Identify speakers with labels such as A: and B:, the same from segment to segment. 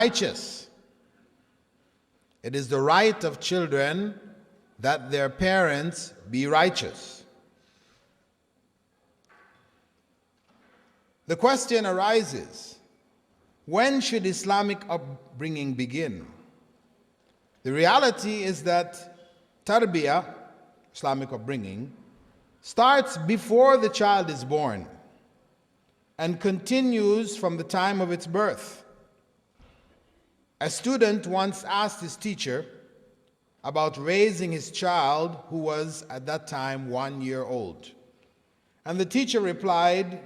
A: righteous. It is the right of children that their parents be righteous. The question arises, when should Islamic upbringing begin? The reality is that tarbiyah, Islamic upbringing, starts before the child is born and continues from the time of its birth. A student once asked his teacher about raising his child who was at that time 1 year old. And the teacher replied,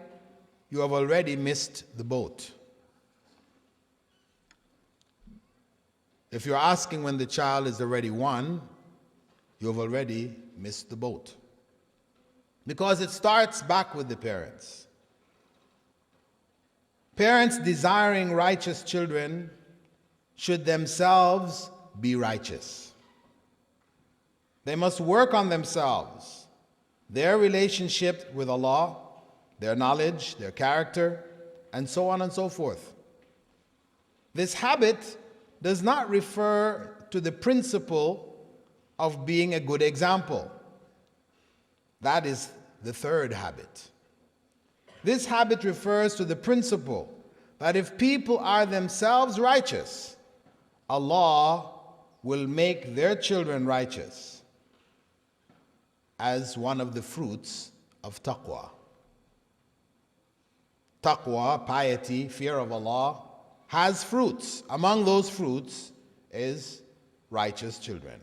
A: "You have already missed the boat." If you're asking when the child is already one, you have already missed the boat. Because it starts back with the parents. Parents desiring righteous children should themselves be righteous. They must work on themselves, their relationship with Allah, their knowledge, their character, and so on and so forth. This habit does not refer to the principle of being a good example. That is the third habit. This habit refers to the principle that if people are themselves righteous, Allah will make their children righteous as one of the fruits of taqwa. Taqwa, piety, fear of Allah, has fruits. Among those fruits is righteous children.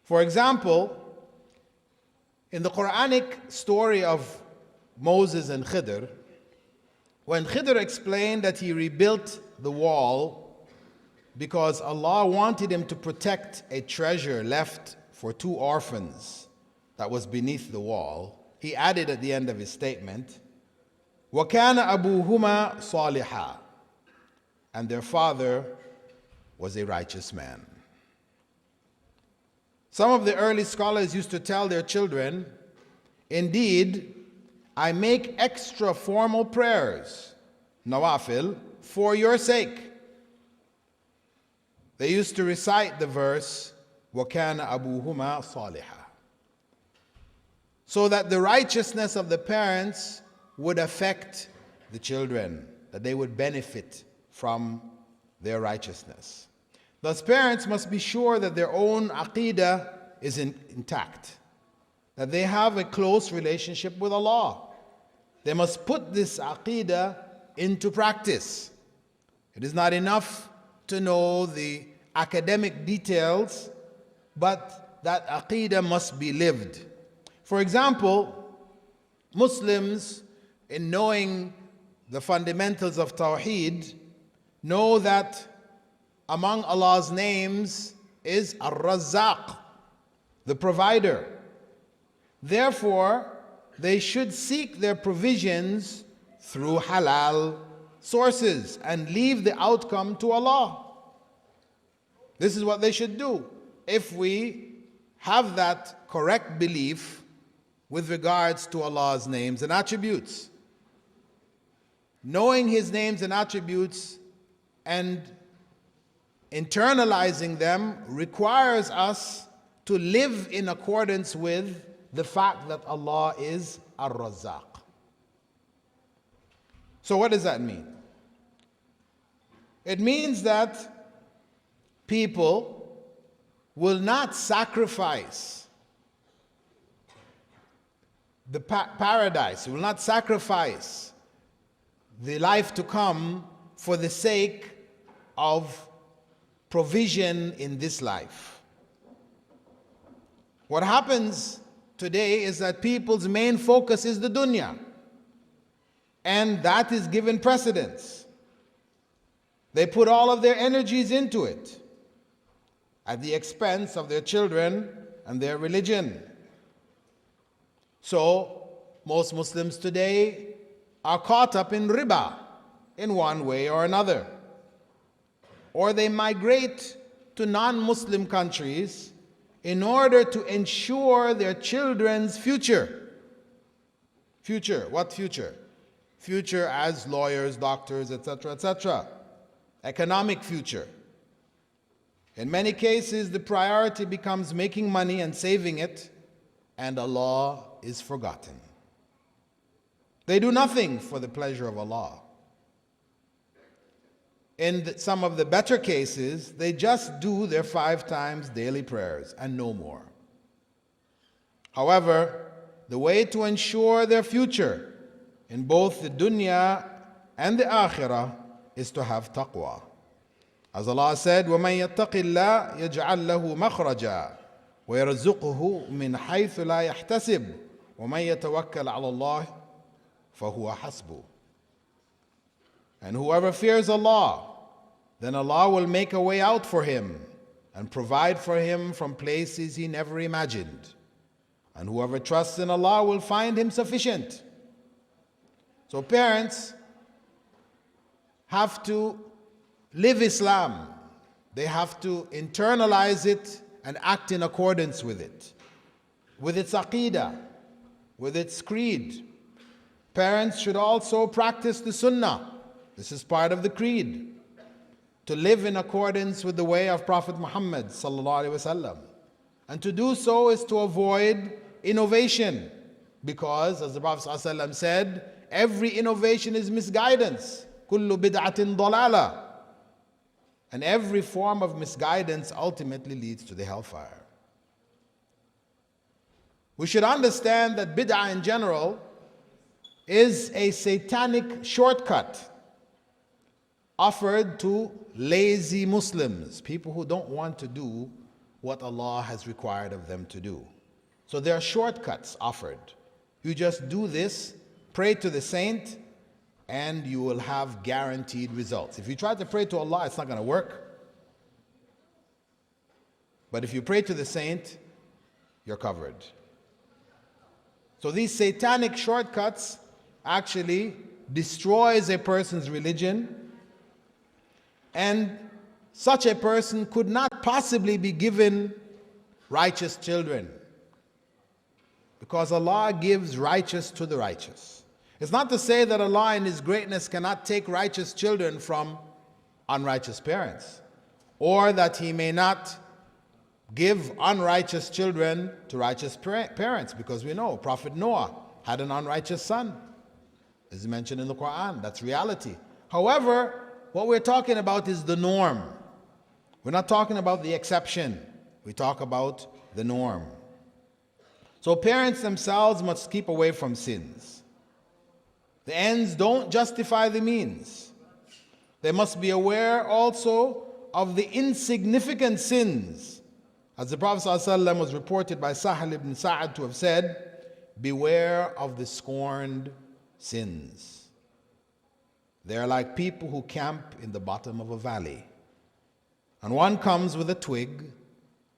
A: For example, in the Quranic story of Moses and Khidr, when Khidr explained that he rebuilt the wall because Allah wanted him to protect a treasure left for 2 orphans that was beneath the wall, he added at the end of his statement, وَكَانَ أَبُوهُمَا صَالِحًا, and their father was a righteous man. Some of the early scholars used to tell their children, "Indeed, I make extra formal prayers, nawafil, for your sake." They used to recite the verse, وَكَانَ أَبُوهُمَا صَالِحًا, so that the righteousness of the parents would affect the children, that they would benefit from their righteousness. Thus, parents must be sure that their own aqeedah is intact, that they have a close relationship with Allah. They must put this aqeedah into practice. It is not enough to know the academic details, but that aqeedah must be lived. For example, Muslims, in knowing the fundamentals of Tawheed, know that among Allah's names is Ar-Razzaq, the provider. Therefore, they should seek their provisions through halal sources and leave the outcome to Allah. This is what they should do if we have that correct belief with regards to Allah's names and attributes. Knowing His names and attributes and internalizing them requires us to live in accordance with the fact that Allah is Ar-Razzaq. So what does that mean? It means that people will not sacrifice the paradise, will not sacrifice the life to come for the sake of provision in this life. What happens today is that people's main focus is the dunya, and that is given precedence. They put all of their energies into it at the expense of their children and their religion. So, most Muslims today are caught up in riba in one way or another. Or they migrate to non-Muslim countries in order to ensure their children's future. Future, what future? Future as lawyers, doctors, etc., etc. economic future. In many cases, the priority becomes making money and saving it, and Allah is forgotten. They do nothing for the pleasure of Allah. In some of the better cases, they just do their 5 times daily prayers and no more. However, the way to ensure their future in both the dunya and the akhirah is to have taqwa. As Allah said, وَمَن يَتَّقِ اللَّهَ يَجْعَلْ لَهُ مَخْرَجًا وَيَرْزُقْهُ مِنْ حَيْثُ لَا يَحْتَسِبُ وَمَن يَتَوَكَّلْ عَلَى اللَّهِ فَهُوَ حَسْبُهُ. And whoever fears Allah, then Allah will make a way out for him and provide for him from places he never imagined. And whoever trusts in Allah will find him sufficient. So parents have to live Islam. They have to internalize it and act in accordance with it, with its aqeedah, with its creed. Parents should also practice the sunnah. This is part of the creed, to live in accordance with the way of Prophet Muhammad sallallahu alaihi wasallam. And to do so is to avoid innovation, because as the Prophet sallallahu alaihi wasallam said, every innovation is misguidance. Kullu bid'atin dalala. And every form of misguidance ultimately leads to the hellfire. We should understand that bid'ah in general is a satanic shortcut offered to lazy Muslims, people who don't want to do what Allah has required of them to do. So there are shortcuts offered. You just do this, pray to the saint, and you will have guaranteed results. If you try to pray to Allah, it's not going to work. But if you pray to the saint, you're covered. So these satanic shortcuts actually destroys a person's religion, and such a person could not possibly be given righteous children, because Allah gives righteous to the righteous. It's not to say that Allah in His greatness cannot take righteous children from unrighteous parents, or that He may not give unrighteous children to righteous parents, because we know Prophet Noah had an unrighteous son, as mentioned in the Quran. That's reality. However, what we're talking about is the norm. We're not talking about the exception. We talk about the norm. So parents themselves must keep away from sins. The ends don't justify the means. They must be aware also of the insignificant sins. As the Prophet ﷺ was reported by Sahal ibn Sa'ad to have said, beware of the scorned sins. They are like people who camp in the bottom of a valley. And one comes with a twig,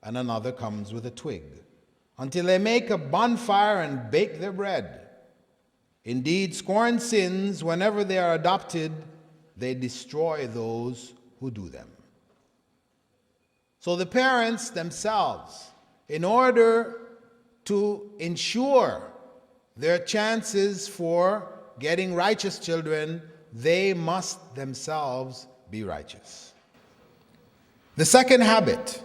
A: and another comes with a twig, until they make a bonfire and bake their bread. Indeed, scorned sins, whenever they are adopted, they destroy those who do them. So the parents themselves, in order to ensure their chances for getting righteous children, they must themselves be righteous. The second habit